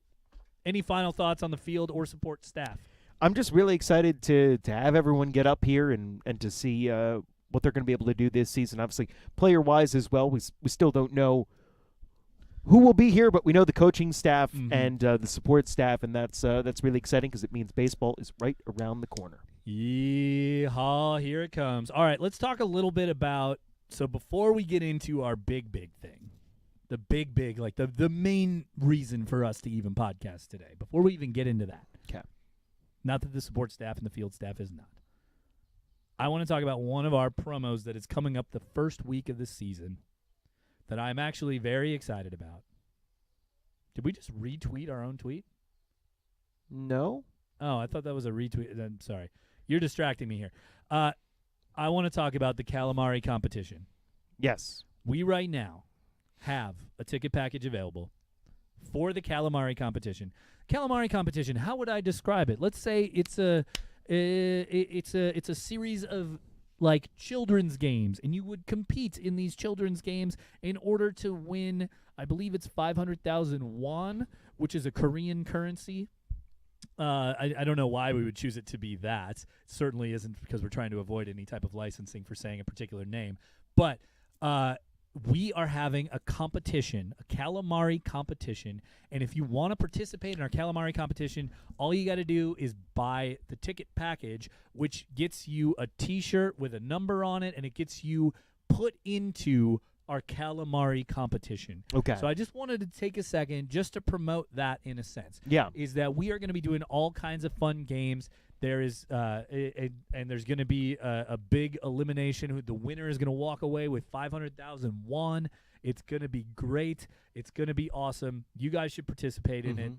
any final thoughts on the field or support staff? I'm just really excited to have everyone get up here and to see what they're going to be able to do this season. Obviously, player-wise as well, we still don't know who will be here, but we know the coaching staff and the support staff, and that's really exciting because it means baseball is right around the corner. Yeehaw, here it comes. All right, let's talk a little bit about, so before we get into our big thing, the big, like the main reason for us to even podcast today, before we even get into that. Okay. Not that the support staff and the field staff is not. I want to talk about one of our promos that is coming up the first week of the season that I'm actually very excited about. Did we just retweet our own tweet? No. Oh, I thought that was a retweet. I'm sorry. You're distracting me here. I want to talk about the calamari competition. Yes. We right now have a ticket package available for the calamari competition. Calamari competition, how would I describe it? Let's say it's a series of like children's games, and you would compete in these children's games in order to win, I believe it's 500,000 won, which is a Korean currency. I don't know why we would choose it to be that. It certainly isn't because we're trying to avoid any type of licensing for saying a particular name. But we are having a competition, a calamari competition, and if you want to participate in our calamari competition, all you got to do is buy the ticket package, which gets you a T-shirt with a number on it, and it gets you put into our calamari competition. Okay. So I just wanted to take a second just to promote that in a sense. Yeah. Is that we are going to be doing all kinds of fun games. There is and there's going to be a big elimination. The winner is going to walk away with 500,000 won. It's going to be great. It's going to be awesome. You guys should participate in it.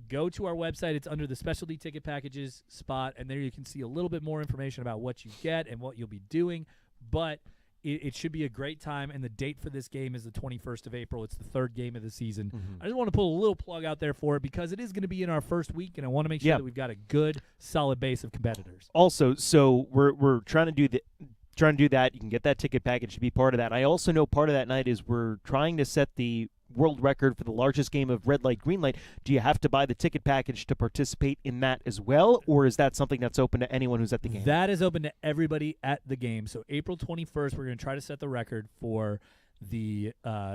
Go to our website. It's under the specialty ticket packages spot, and there you can see a little bit more information about what you get and what you'll be doing. But it should be a great time, and the date for this game is the 21st of April. It's the third game of the season. I just want to put a little plug out there for it because it is going to be in our first week, and I want to make sure that we've got a good, solid base of competitors. Also, so we're trying to do trying to do that. You can get that ticket package to be part of that. I also know part of that night is we're trying to set the world record for the largest game of red light, green light. Do you have to buy the ticket package to participate in that as well, or is that something that's open to anyone who's at the game? That is open to everybody at the game. So April 21st, we're going to try to set the record for the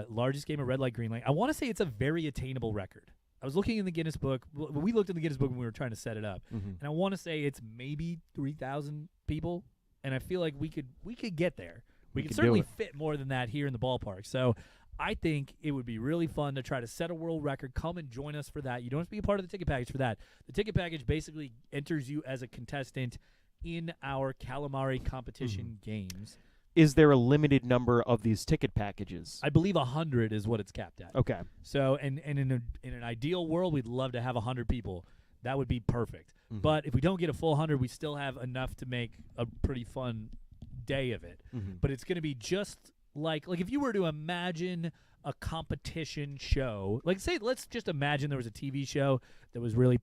largest game of red light, green light. I want to say it's a very attainable record. I was looking in the Guinness book. We looked in the Guinness book when we were trying to set it up, and I want to say it's maybe 3,000 people, and I feel like we could get there. We could certainly fit more than that here in the ballpark. So I think it would be really fun to try to set a world record. Come and join us for that. You don't have to be a part of the ticket package for that. The ticket package basically enters you as a contestant in our Calamari competition games. Is there a limited number of these ticket packages? I believe 100 is what it's capped at. Okay. So, and in an ideal world, we'd love to have 100 people. That would be perfect. But if we don't get a full 100, we still have enough to make a pretty fun day of it. But it's going to be just like if you were to imagine a competition show, let's just imagine there was a TV show that was really.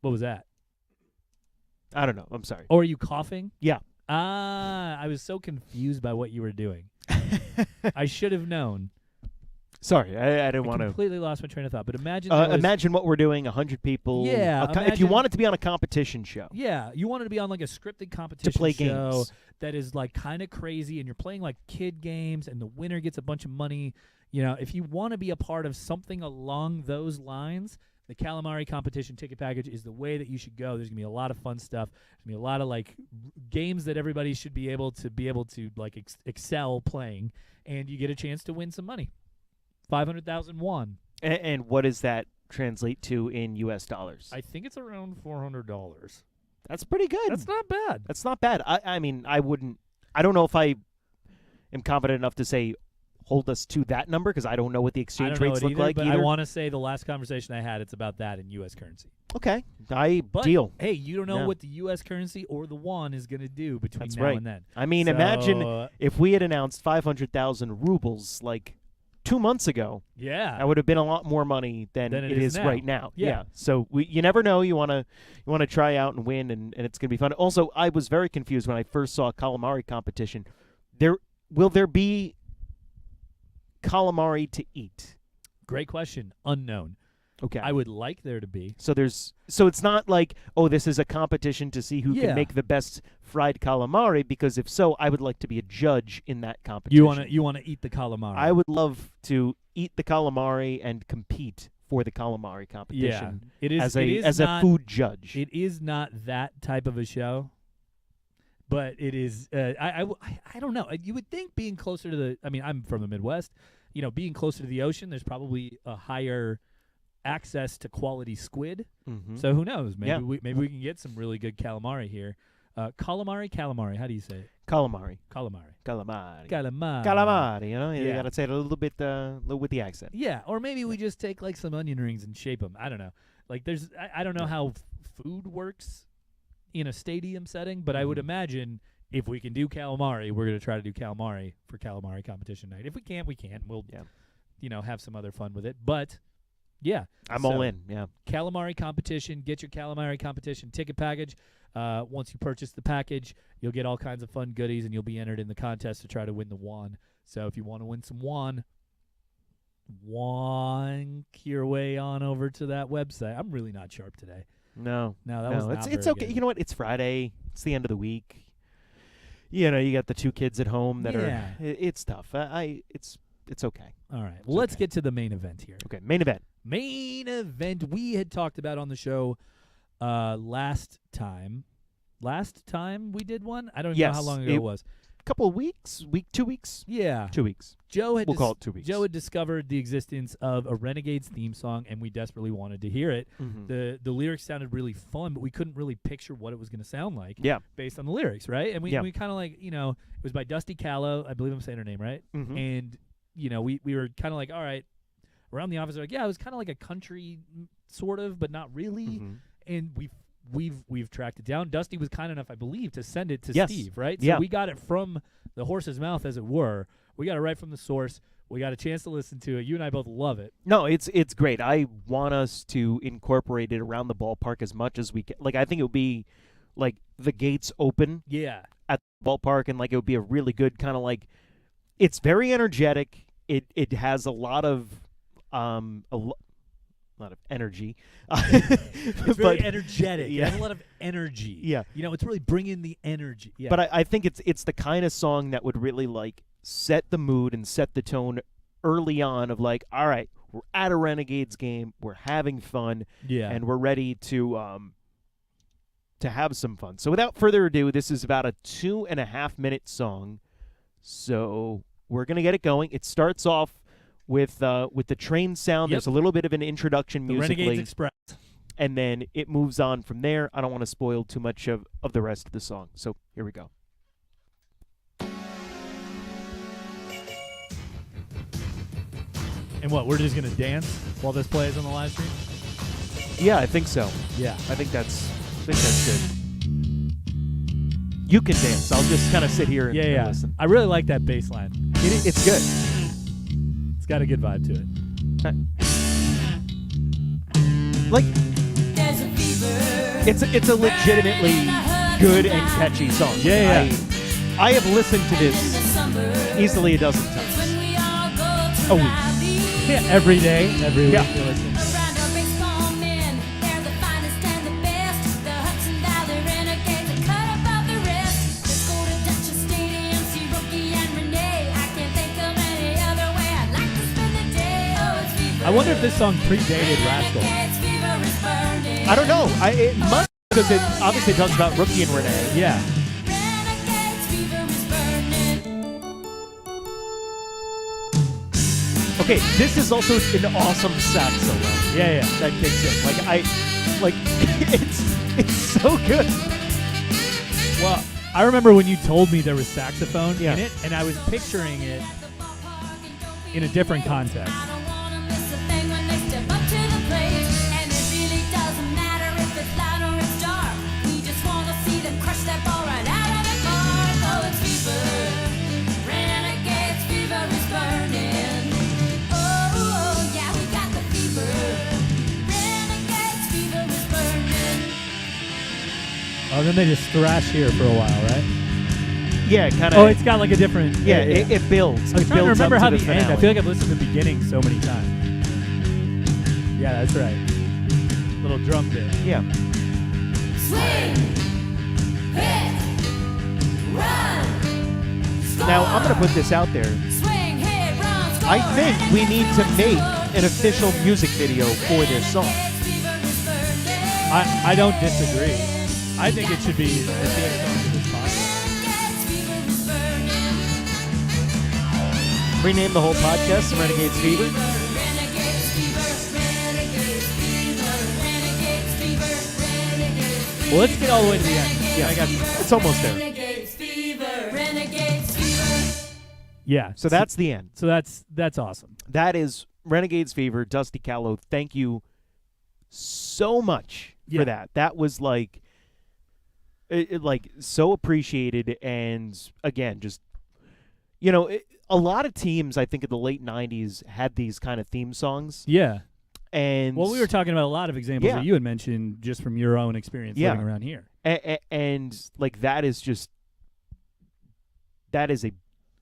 What was that? I don't know. I'm sorry. Oh, are you coughing? Yeah. I was so confused by what you were doing. I should have known. Sorry, I didn't want to. Completely lost my train of thought. But imagine imagine what we're doing, 100 people. Yeah. If you want it to be on a competition show. Yeah, you want it to be on like a scripted competition to play show games. That is like kind of crazy, and you're playing like kid games, and the winner gets a bunch of money. You know, if you want to be a part of something along those lines, the Calamari competition ticket package is the way that you should go. There's gonna be a lot of fun stuff. There's gonna be a lot of like games that everybody should be able to like excel playing, and you get a chance to win some money. 500,000 won. And what does that translate to in U.S. dollars? I think it's around $400. That's pretty good. That's not bad. That's not bad. I mean, I don't know if I am confident enough to say hold us to that number because I don't know what the exchange rates look like but either. I want to say the last conversation I had, it's about that in U.S. currency. Okay. But, deal. Hey, you don't know what the U.S. currency or the won is going to do between now and then. I mean, imagine if we had announced 500,000 rubles like 2 months ago. Yeah, that would have been a lot more money than it is now. right now. Yeah. So you never know. You want to try out and win, and it's going to be fun. Also, I was very confused when I first saw a calamari competition. Will there be calamari to eat? Great question. Unknown. Okay. I would like there to be. So it's not like, oh, this is a competition to see who can make the best fried calamari, because if so, I would like to be a judge in that competition. You want to eat the calamari. I would love to eat the calamari and compete for the calamari competition. Yeah. It is as a food judge. It is not that type of a show. But it is I don't know. You would think being closer to I'm from the Midwest, being closer to the ocean, there's probably a higher access to quality squid. So who knows? Maybe we can get some really good calamari here. Calamari. How do you say it? Calamari. You know, you gotta say it a little bit with the accent. Yeah, or maybe we just take like some onion rings and shape them. I don't know. Like I don't know how food works in a stadium setting, but I would imagine if we can do calamari, we're gonna try to do calamari for calamari competition night. If we can't, we can't. We'll have some other fun with it. But yeah, I'm all in. Yeah, calamari competition. Get your calamari competition ticket package. Once you purchase the package, you'll get all kinds of fun goodies, and you'll be entered in the contest to try to win the won. So if you want to win some won, your way on over to that website. I'm really not sharp today. No, was not it's very okay. good. You know what? It's Friday. It's the end of the week. You know, you got the two kids at home that are. It's tough. It's okay. All right. Well, let's get to the main event here. Okay, main event. Main event we had talked about on the show last time. Last time we did one? I don't even know how long ago it was. Couple of weeks, 2 weeks. Yeah, 2 weeks. We'll call it 2 weeks. Joe had discovered the existence of a Renegades theme song, and we desperately wanted to hear it. The lyrics sounded really fun, but we couldn't really picture what it was going to sound like. Yeah. Based on the lyrics, right? And we kind of like, it was by Dusty Callow. I believe I'm saying her name right. And we were kind of like, all right, around the office, like, yeah, it was kind of like a country sort of, but not really. And we've tracked it down. Dusty was kind enough, I believe, to send it to Steve, right? So we got it from the horse's mouth, as it were. We got it right from the source. We got a chance to listen to it. You and I both love it. No, it's great. I want us to incorporate it around the ballpark as much as we can. Like, I think it would be like the gates open at the ballpark, and like it would be a really good kind of like. It's very energetic. It has a lot of energy. It's very energetic. Yeah. It has a lot of energy. Yeah. It's really bringing the energy. Yeah. But I think it's the kind of song that would really like set the mood and set the tone early on of like, all right, we're at a Renegades game, we're having fun, and we're ready to have some fun. So without further ado, this is about a 2.5-minute song. So we're gonna get it going. It starts off with the train sound. Yep. There's a little bit of an introduction musically. Renegades Express. And then it moves on from there. I don't want to spoil too much of the rest of the song. So here we go. And what, we're just going to dance while this plays on the live stream? Yeah, I think so. Yeah. I think that's good. You can dance. I'll just kind of sit here and listen. I really like that bass line. It's good. It's got a good vibe to it. Like, it's a legitimately good and catchy song. Yeah. I have listened to this easily a dozen times. A week. Yeah, every day, every week. Yeah. You listen. I wonder if this song predated Rascal. I don't know. It must, because it obviously talks about Rookie and Renee. Yeah. Okay, this is also an awesome sax solo. Yeah. That kicks in. It's so good. Well, I remember when you told me there was saxophone Yeah. in it, and I was picturing it in a different context. Oh, then they just thrash here for a while, right? Yeah, kind of. Oh, it's got like a different... Yeah, it builds. I was trying to builds remember up how to the finale. end... I feel like I've listened to the beginning so many times. Yeah, that's right. Little drum bit. Yeah. Swing, hit, run, score. Now, I'm going to put this out there. Swing, hit, run, score. I think we need to make an official music video for this song. I don't disagree. I think it should be the theme song to this podcast. Rename the whole podcast Renegades Fever. Well, let's get all the way to the end. Yeah, it's almost there. Yeah. So that's the end. So that's awesome. That is Renegades Fever. Dusty Callow, thank you so much for that. That was like, so appreciated. And again, just, a lot of teams, I think, in the late 90s had these kind of theme songs. Yeah. And well, we were talking about a lot of examples that you had mentioned just from your own experience living around here. And like, that is a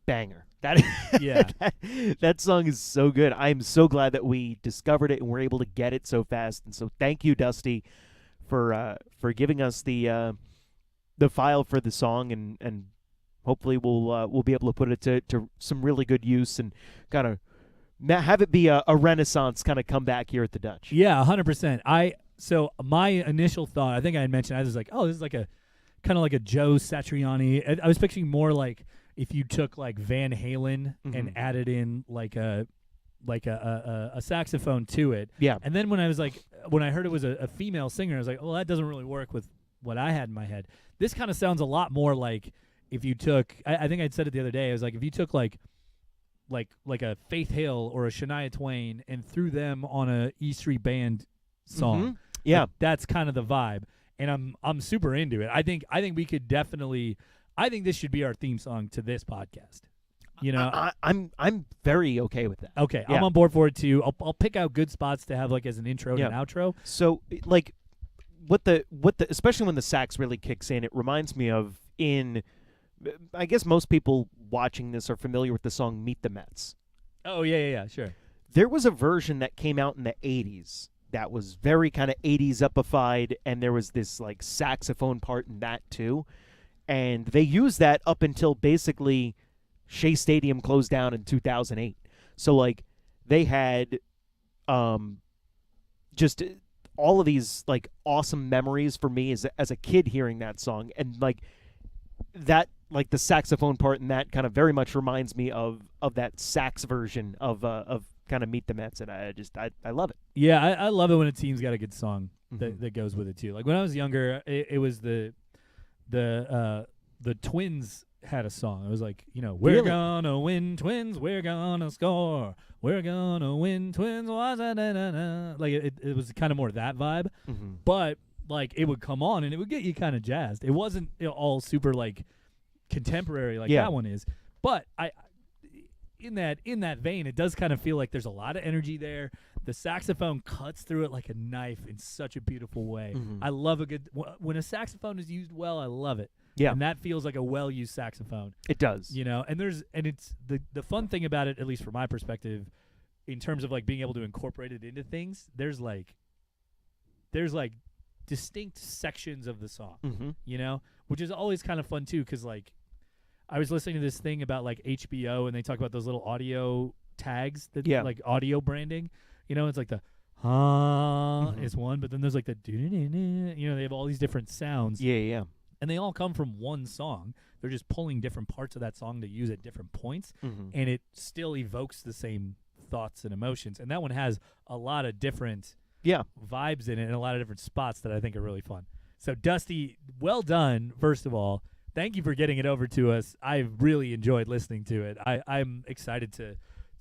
banger. That song is so good. I'm so glad that we discovered it and we're able to get it so fast. And so thank you, Dusty, for giving us the file for the song, and hopefully we'll be able to put it to some really good use and kind of have it be a renaissance kind of comeback here at the Dutch. Yeah, 100%. So my initial thought, I think I had mentioned, I was like, oh, this is like a kind of like a Joe Satriani. I was picturing more like if you took like Van Halen and added in like a saxophone to it. Yeah. And then when I heard it was a female singer, I was like, well, that doesn't really work with what I had in my head. This kind of sounds a lot more like if you took, I think I'd said it the other day, I was like, if you took like a Faith Hill or a Shania Twain and threw them on a E Street Band song. Yeah. Like, that's kind of the vibe. And I'm super into it. I think we could definitely, I think this should be our theme song to this podcast. I'm very okay with that. Okay, yeah. I'm on board for it too. I'll pick out good spots to have like as an intro and an outro. So like what the especially when the sax really kicks in, it reminds me of I guess most people watching this are familiar with the song Meet the Mets. Oh, yeah, sure. There was a version that came out in the 80s that was very kind of 80s upified, and there was this like saxophone part in that too. And they used that up until basically Shea Stadium closed down in 2008. So like they had just all of these like awesome memories for me as a kid hearing that song, and like that, like the saxophone part in that kind of very much reminds me of that sax version of kind of Meet the Mets, and I love it. Yeah, I love it when a team's got a good song that goes with it too. Like when I was younger, it was the Twins had a song. It was like, we're Really? gonna win, Twins, we're gonna score, we're gonna win, Twins. Like it was kind of more that vibe, but like it would come on and it would get you kind of jazzed. It wasn't all super like contemporary like that one is, but in that vein, it does kind of feel like there's a lot of energy there. The saxophone cuts through it like a knife in such a beautiful way. I love when a saxophone is used well. I love it. Yeah, and that feels like a well-used saxophone. It does. And it's the fun thing about it, at least from my perspective, in terms of like being able to incorporate it into things. There's like distinct sections of the song, which is always kind of fun too, because like I was listening to this thing about like HBO, and they talk about those little audio tags that like audio branding. It's like the is one, but then there's like the they have all these different sounds. Yeah. And they all come from one song. They're just pulling different parts of that song to use at different points, and it still evokes the same thoughts and emotions. And that one has a lot of different vibes in it and a lot of different spots that I think are really fun. So, Dusty, well done, first of all. Thank you for getting it over to us. I've really enjoyed listening to it. I'm excited to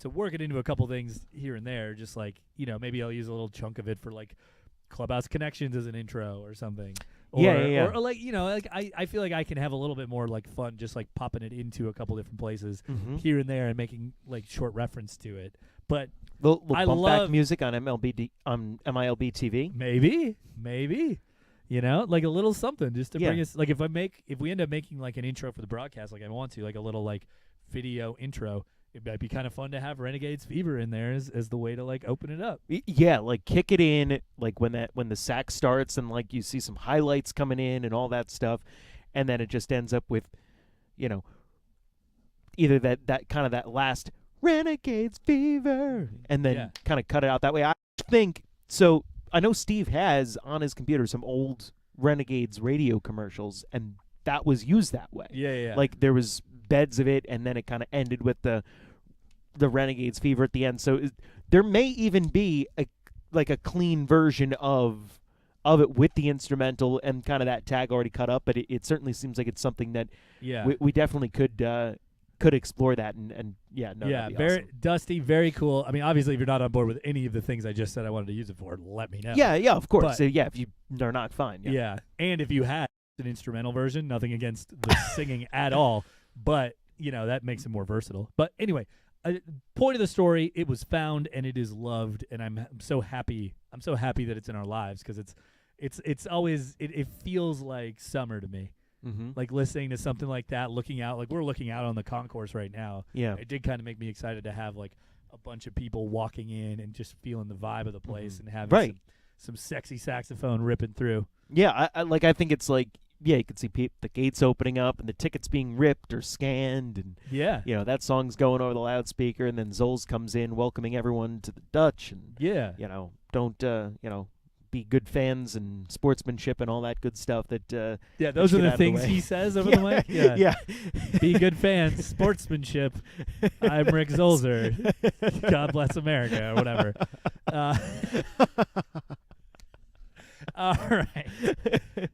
work it into a couple things here and there, just like, maybe I'll use a little chunk of it for like Clubhouse Connections as an intro or something. Or like, like I feel like I can have a little bit more like fun just like popping it into a couple different places here and there and making like short reference to it. But I bump back music on MLB TV. Maybe. Like a little something just to bring us, like if we end up making like an intro for the broadcast, like I want to, like a little like video intro, it might be kind of fun to have Renegades Fever in there as the way to like open it up. Yeah, like kick it in, like when the sax starts and like you see some highlights coming in and all that stuff, and then it just ends up with, either that kind of that last Renegades Fever, and then kind of cut it out that way. I think so. I know Steve has on his computer some old Renegades radio commercials, and that was used that way. Yeah. Like there was beds of it, and then it kind of ended with the Renegades Fever at the end. So there may even be a clean version of it with the instrumental and kind of that tag already cut up. But it certainly seems like it's something that we definitely could explore that and that'd be very awesome. Dusty, very cool. I mean, obviously, if you're not on board with any of the things I just said I wanted to use it for, let me know. Yeah, of course. But, so if you are not, fine. Yeah, and if you had an instrumental version, nothing against the singing at all, but that makes it more versatile. But anyway, point of the story: it was found and it is loved, and I'm so happy. I'm so happy that it's in our lives because it's always it feels like summer to me. Like listening to something like that, looking out, like we're looking out on the concourse right now. Yeah, it did kind of make me excited to have like a bunch of people walking in and just feeling the vibe of the place and having some sexy saxophone ripping through. Yeah, I think it's like you can see the gates opening up and the tickets being ripped or scanned, and that song's going over the loudspeaker, and then Zols comes in welcoming everyone to the Dutch, and don't be good fans and sportsmanship and all that good stuff that those are the things he says over the mic. Yeah. Be good fans, sportsmanship. I'm Rick Zolzer. God bless America, or whatever. All right.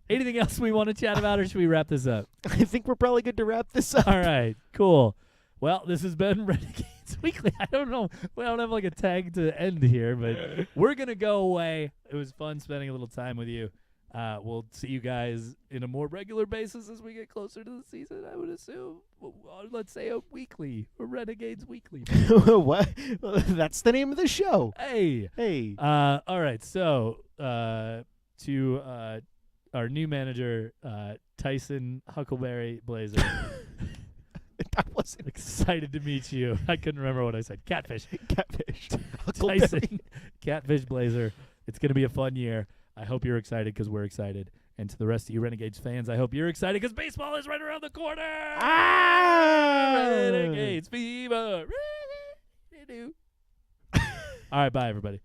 Anything else we want to chat about, or should we wrap this up? I think we're probably good to wrap this up. All right, cool. Well, this has been Renegades Weekly. I don't know. We don't have like a tag to end here, but we're going to go away. It was fun spending a little time with you. We'll see you guys in a more regular basis as we get closer to the season, I would assume. Let's say a Renegades Weekly. What? That's the name of the show. Hey. Hey. All right. So to our new manager, Tyson Huckleberry Blazer. That wasn't Excited to meet you. I couldn't remember what I said. Catfish. Catfish. Tyson. Catfish Blazer. It's going to be a fun year. I hope you're excited because we're excited. And to the rest of you Renegades fans, I hope you're excited because baseball is right around the corner. Renegades fever. All right, bye, everybody.